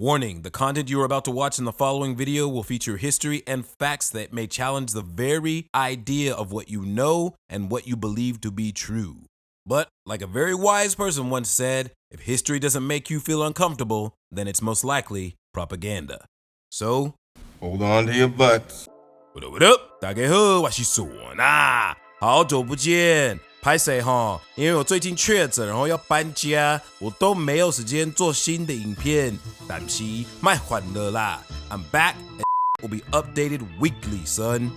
Warning, the content you are about to watch in the following video will feature history and facts that may challenge the very idea of what you know and what you believe to be true. But, like a very wise person once said, if history doesn't make you feel uncomfortable, then it's most likely propaganda. So, hold on to your butts. What up, what up? 大家好，我是索娜，好久不见。拍谁哈？因为我最近确诊，然后要搬家，我都没有时间做新的影片。但是卖缓了啦 ，I'm back and will be updated weekly, son.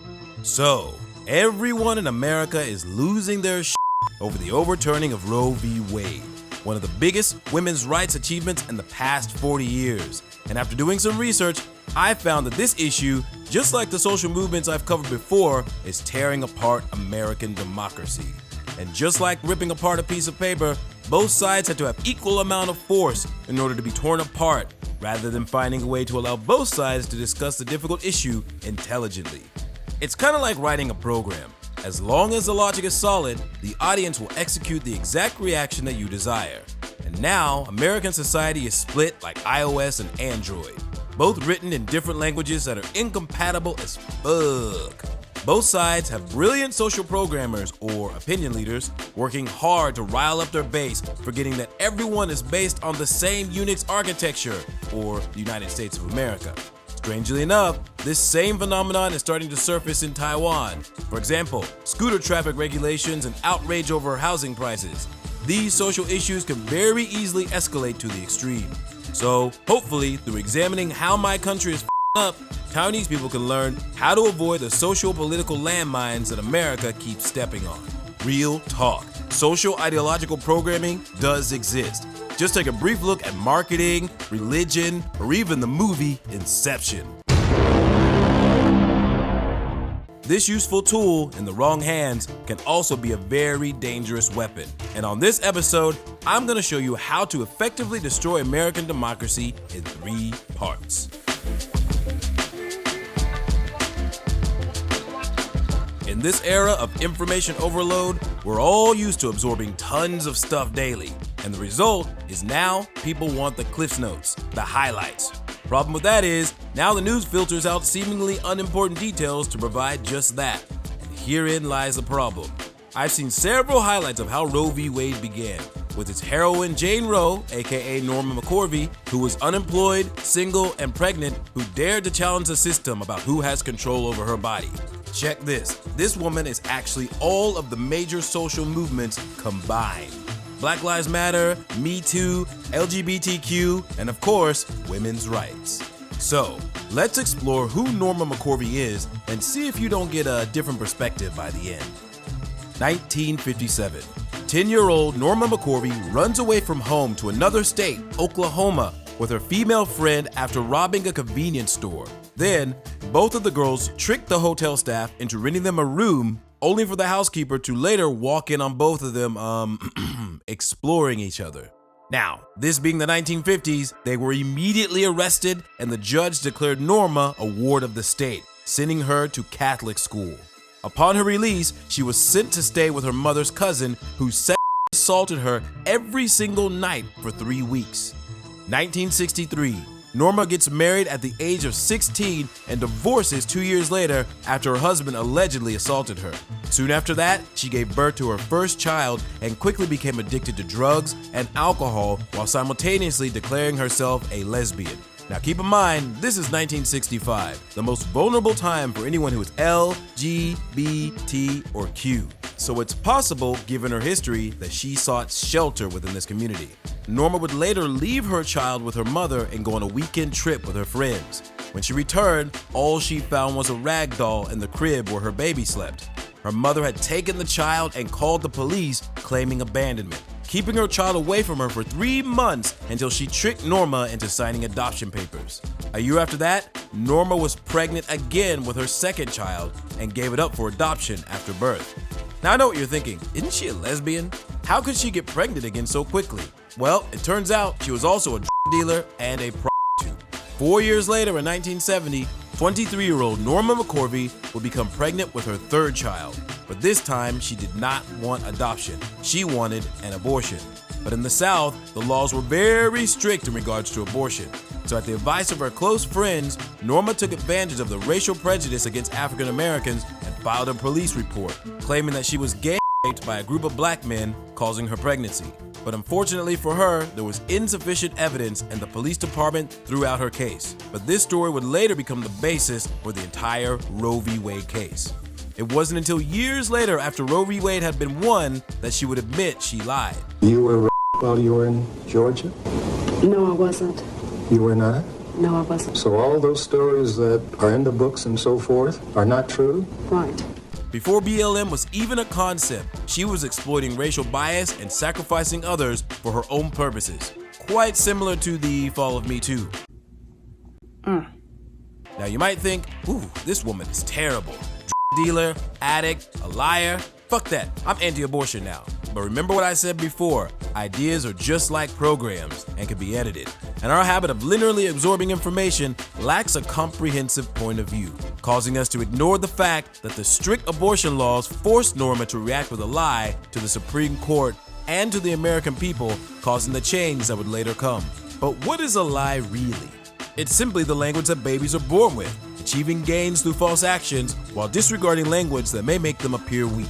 So everyone in America is losing their shit over the overturning of Roe v. Wade, one of the biggest women's rights achievements in the past 40 years. And after doing some research, I found that this issue, just like the social movements I've covered before, is tearing apart American democracy. And just like ripping apart a piece of paper, both sides had to have equal amount of force in order to be torn apart, rather than finding a way to allow both sides to discuss the difficult issue intelligently. It's kind of like writing a program. As long as the logic is solid, the audience will execute the exact reaction that you desire. And now, American society is split like iOS and Android, both written in different languages that are incompatible as fuck. Both sides have brilliant social programmers or opinion leaders working hard to rile up their base, forgetting that everyone is based on the same Unix architecture, or the United States of America. Strangely enough, this same phenomenon is starting to surface in Taiwan. For example, scooter traffic regulations and outrage over housing prices. These social issues can very easily escalate to the extreme. So, hopefully, through examining how my country is up, Taiwanese people can learn how to avoid the social-political landmines that America keeps stepping on. Real talk. Social ideological programming does exist. Just take a brief look at marketing, religion, or even the movie Inception. This useful tool, in the wrong hands, can also be a very dangerous weapon. And on this episode, I'm going to show you how to effectively destroy American democracy in 3 parts. In this era of information overload, we're all used to absorbing tons of stuff daily. And the result is now people want the Cliff Notes, the highlights. Problem with that is, now the news filters out seemingly unimportant details to provide just that. And herein lies the problem. I've seen several highlights of how Roe v. Wade began, with its heroine Jane Roe, aka Norma McCorvey, who was unemployed, single, and pregnant, who dared to challenge the system about who has control over her body. Check this. This woman is actually all of the major social movements combined. Black Lives Matter, Me Too, LGBTQ, and of course, women's rights. So, let's explore who Norma McCorvey is and see if you don't get a different perspective by the end. 1957. 10-year-old Norma McCorvey runs away from home to another state, Oklahoma, with her female friend after robbing a convenience store. Then, both of the girls tricked the hotel staff into renting them a room, only for the housekeeper to later walk in on both of them, exploring each other. Now, this being the 1950s, they were immediately arrested and the judge declared Norma a ward of the state, sending her to Catholic school. Upon her release, she was sent to stay with her mother's cousin, who sexually assaulted her every single night for 3 weeks. 1963. Norma gets married at the age of 16 and divorces 2 years later after her husband allegedly assaulted her. Soon after that, she gave birth to her first child and quickly became addicted to drugs and alcohol while simultaneously declaring herself a lesbian. Now keep in mind, this is 1965, the most vulnerable time for anyone who is L, G, B, T, or Q. So it's possible, given her history, that she sought shelter within this community. Norma would later leave her child with her mother and go on a weekend trip with her friends. When she returned, all she found was a rag doll in the crib where her baby slept. Her mother had taken the child and called the police, claiming abandonment, keeping her child away from her for 3 months until she tricked Norma into signing adoption papers. A year after that, Norma was pregnant again with her second child and gave it up for adoption after birth. Now I know what you're thinking, isn't she a lesbian? How could she get pregnant again so quickly? Well, it turns out she was also a drug dealer and a prostitute. 4 years later in 1970, 23-year-old Norma McCorvey would become pregnant with her third child. But this time, she did not want adoption. She wanted an abortion. But in the South, the laws were very strict in regards to abortion. So at the advice of her close friends, Norma took advantage of the racial prejudice against African Americans and filed a police report, claiming that she was gang raped by a group of black men, causing her pregnancy. But unfortunately for her, there was insufficient evidence and the police department threw out her case. But this story would later become the basis for the entire Roe v. Wade case. It wasn't until years later, after Roe v. Wade had been won, that she would admit she lied. You were while you were in Georgia? No, I wasn't. You were not? No, I wasn't. So all those stories that are in the books and so forth are not true? Right. Before BLM was even a concept, she was exploiting racial bias and sacrificing others for her own purposes. Quite similar to the fall of Me Too. Now you might think, ooh, this woman is terrible. Dealer, addict, a liar. Fuck that, I'm anti-abortion now. But remember what I said before, ideas are just like programs and can be edited. And our habit of linearly absorbing information lacks a comprehensive point of view, causing us to ignore the fact that the strict abortion laws forced Norma to react with a lie to the Supreme Court and to the American people, causing the change that would later come. But what is a lie really? It's simply the language that babies are born with, achieving gains through false actions while disregarding language that may make them appear weak.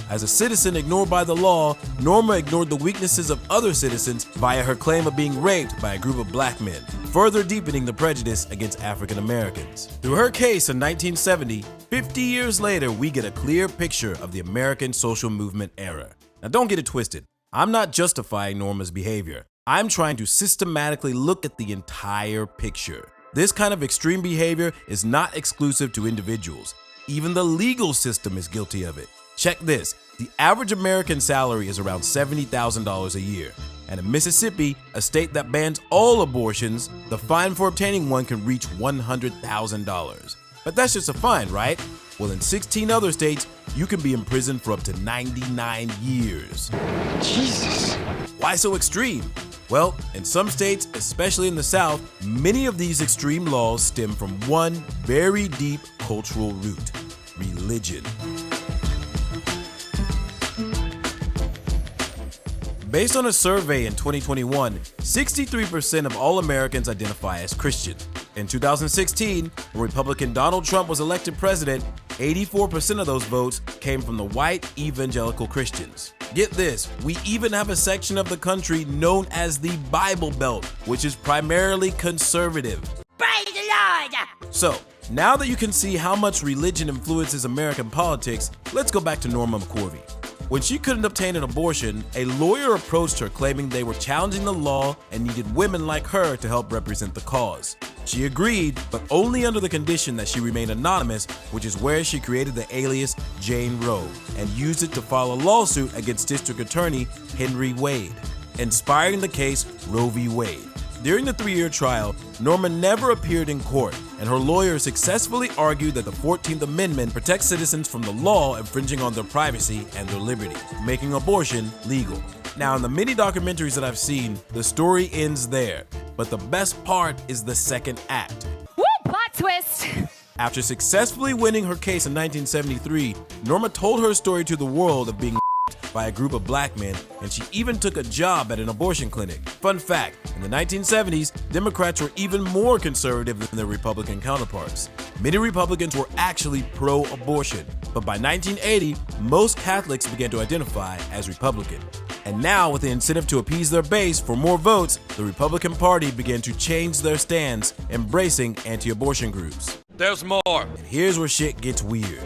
As a citizen ignored by the law, Norma ignored the weaknesses of other citizens via her claim of being raped by a group of black men, further deepening the prejudice against African Americans. Through her case in 1970, 50 years later, we get a clear picture of the American social movement era. Now don't get it twisted. I'm not justifying Norma's behavior. I'm trying to systematically look at the entire picture. This kind of extreme behavior is not exclusive to individuals. Even the legal system is guilty of it. Check this, the average American salary is around $70,000 a year. And in Mississippi, a state that bans all abortions, the fine for obtaining one can reach $100,000. But that's just a fine, right? Well, in 16 other states, you can be imprisoned for up to 99 years. Jesus. Why so extreme? Well, in some states, especially in the South, many of these extreme laws stem from one very deep cultural root: religion. Based on a survey in 2021, 63% of all Americans identify as Christian. In 2016, when Republican Donald Trump was elected president, 84% of those votes came from the white evangelical Christians. Get this, we even have a section of the country known as the Bible Belt, which is primarily conservative. Praise the Lord! So, now that you can see how much religion influences American politics, let's go back to Norma McCorvey. When she couldn't obtain an abortion, a lawyer approached her claiming they were challenging the law and needed women like her to help represent the cause. She agreed, but only under the condition that she remain anonymous, which is where she created the alias Jane Roe and used it to file a lawsuit against District Attorney Henry Wade, inspiring the case Roe v. Wade. During the 3-year trial, Norma never appeared in court, and her lawyer successfully argued that the 14th Amendment protects citizens from the law infringing on their privacy and their liberty, making abortion legal. Now, in the many documentaries that I've seen, the story ends there, but the best part is the second act. Woo, plot twist! After successfully winning her case in 1973, Norma told her story to the world of being by a group of black men, and she even took a job at an abortion clinic. Fun fact, in the 1970s, Democrats were even more conservative than their Republican counterparts. Many Republicans were actually pro-abortion, but by 1980, most Catholics began to identify as Republican. And now, with the incentive to appease their base for more votes, the Republican Party began to change their stance, embracing anti-abortion groups. There's more. And here's where shit gets weird.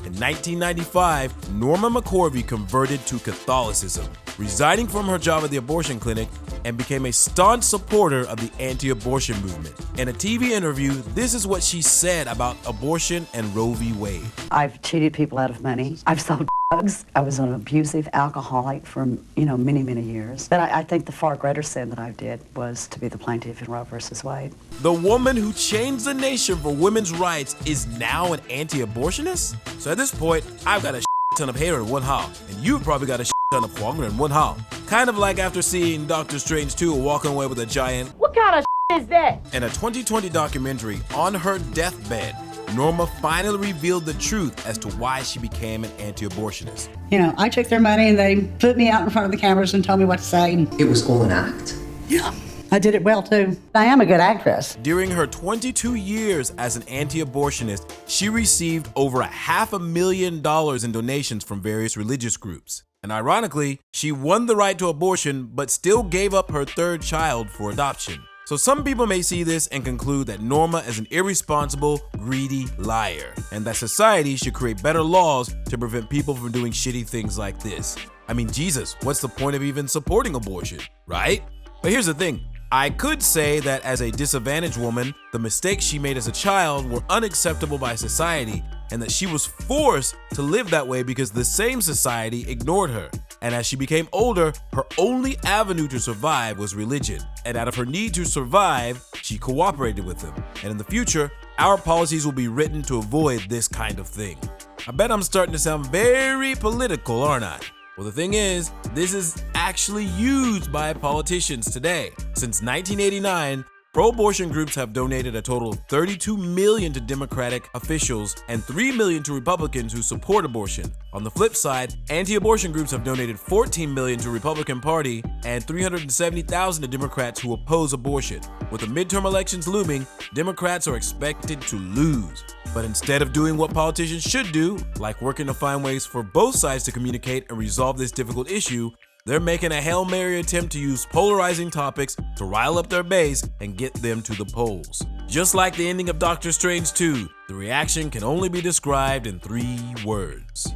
In 1995, Norma McCorvey converted to Catholicism, resigning from her job at the abortion clinic, and became a staunch supporter of the anti-abortion movement. In a TV interview, this is what she said about abortion and Roe v. Wade. I've cheated people out of money. I've sold drugs. I was an abusive alcoholic for, many, many years. But I think the far greater sin that I did was to be the plaintiff in Roe versus Wade. The woman who changed the nation for women's rights is now an anti-abortionist? So at this point, I've got a ton of hair in one hall, and you've probably got a ton of hunger in one hall. Kind of like after seeing Doctor Strange 2 walking away with a giant. What kind of is that? In a 2020 documentary, on her deathbed, Norma finally revealed the truth as to why she became an anti-abortionist. I took their money and they put me out in front of the cameras and told me what to say. It was all an act. Yeah. I did it well, too. I am a good actress. During her 22 years as an anti-abortionist, she received over $500,000 in donations from various religious groups. And ironically, she won the right to abortion, but still gave up her third child for adoption. So some people may see this and conclude that Norma is an irresponsible, greedy liar, and that society should create better laws to prevent people from doing shitty things like this. I mean, Jesus, what's the point of even supporting abortion, right? But here's the thing. I could say that as a disadvantaged woman, the mistakes she made as a child were unacceptable by society, and that she was forced to live that way because the same society ignored her. And as she became older, her only avenue to survive was religion. And out of her need to survive, she cooperated with them. And in the future, our policies will be written to avoid this kind of thing. I bet I'm starting to sound very political, aren't I? Well, the thing is, this is actually used by politicians today. Since 1989, pro-abortion groups have donated a total of $32 million to Democratic officials and $3 million to Republicans who support abortion. On the flip side, anti-abortion groups have donated $14 million to Republican Party and $370,000 to Democrats who oppose abortion. With the midterm elections looming, Democrats are expected to lose. But instead of doing what politicians should do, like working to find ways for both sides to communicate and resolve this difficult issue, they're making a Hail Mary attempt to use polarizing topics to rile up their base and get them to the polls. Just like the ending of Doctor Strange 2, the reaction can only be described in 3 words.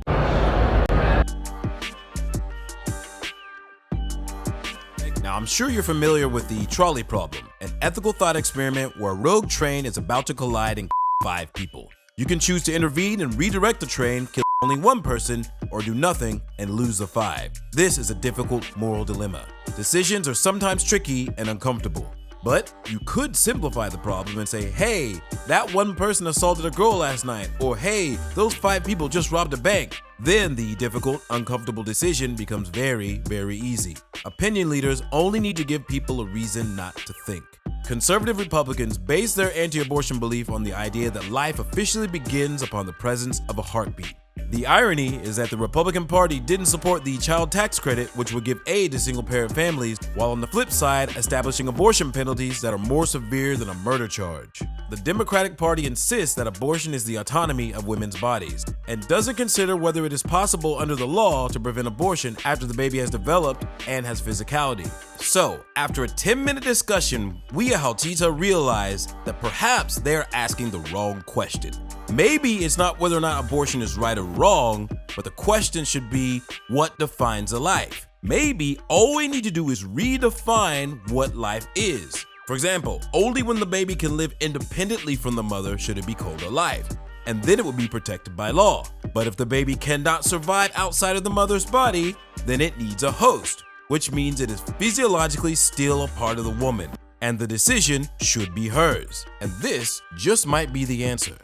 Now, I'm sure you're familiar with the trolley problem, an ethical thought experiment where a rogue train is about to collide and 5 people. You can choose to intervene and redirect the train, kill only 1 person, or do nothing and lose the 5. This is a difficult moral dilemma. Decisions are sometimes tricky and uncomfortable. But you could simplify the problem and say, hey, that 1 person assaulted a girl last night, or hey, those 5 people just robbed a bank. Then the difficult, uncomfortable decision becomes very, very easy. Opinion leaders only need to give people a reason not to think. Conservative Republicans base their anti-abortion belief on the idea that life officially begins upon the presence of a heartbeat. The irony is that the Republican Party didn't support the child tax credit, which would give aid to single-parent families, while on the flip side, establishing abortion penalties that are more severe than a murder charge. The Democratic Party insists that abortion is the autonomy of women's bodies, and doesn't consider whether it is possible under the law to prevent abortion after the baby has developed and has physicality. So, after a 10-minute discussion, we at Haltita realized that perhaps they're asking the wrong question. Maybe it's not whether or not abortion is right or wrong, but the question should be, what defines a life? Maybe all we need to do is redefine what life is. For example, only when the baby can live independently from the mother should it be called a life, and then it would be protected by law. But if the baby cannot survive outside of the mother's body, then it needs a host, which means it is physiologically still a part of the woman, and the decision should be hers. And this just might be the answer.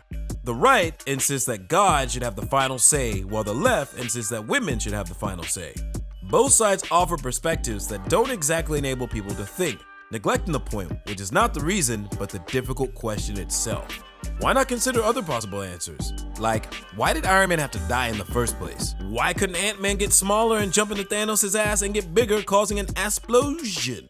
The right insists that God should have the final say, while the left insists that women should have the final say. Both sides offer perspectives that don't exactly enable people to think, neglecting the point, which is not the reason, but the difficult question itself. Why not consider other possible answers? Like, why did Iron Man have to die in the first place? Why couldn't Ant-Man get smaller and jump into Thanos' ass and get bigger, causing an explosion?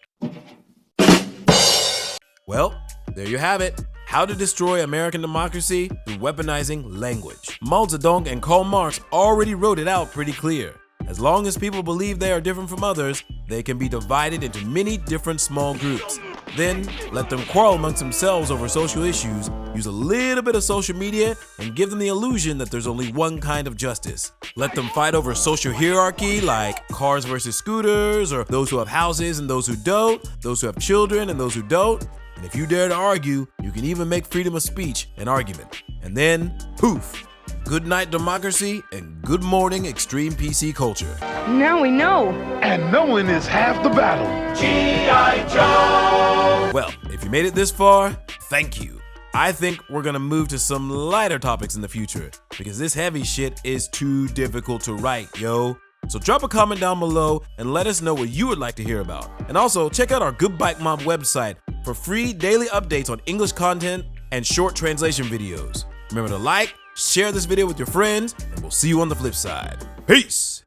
Well, there you have it. How to destroy American democracy through weaponizing language. Mao Zedong and Karl Marx already wrote it out pretty clear. As long as people believe they are different from others, they can be divided into many different small groups. Then, let them quarrel amongst themselves over social issues, use a little bit of social media, and give them the illusion that there's only one kind of justice. Let them fight over social hierarchy like cars versus scooters, or those who have houses and those who don't, those who have children and those who don't. And if you dare to argue, you can even make freedom of speech an argument. And then, poof, good night democracy and good morning extreme PC culture. Now we know. And knowing is half the battle. G.I. Joe! Well, if you made it this far, thank you. I think we're gonna move to some lighter topics in the future, because this heavy shit is too difficult to write, yo. So drop a comment down below and let us know what you would like to hear about. And also, check out our goodbikemob website for free daily updates on English content and short translation videos. Remember to like, share this video with your friends, and we'll see you on the flip side. Peace!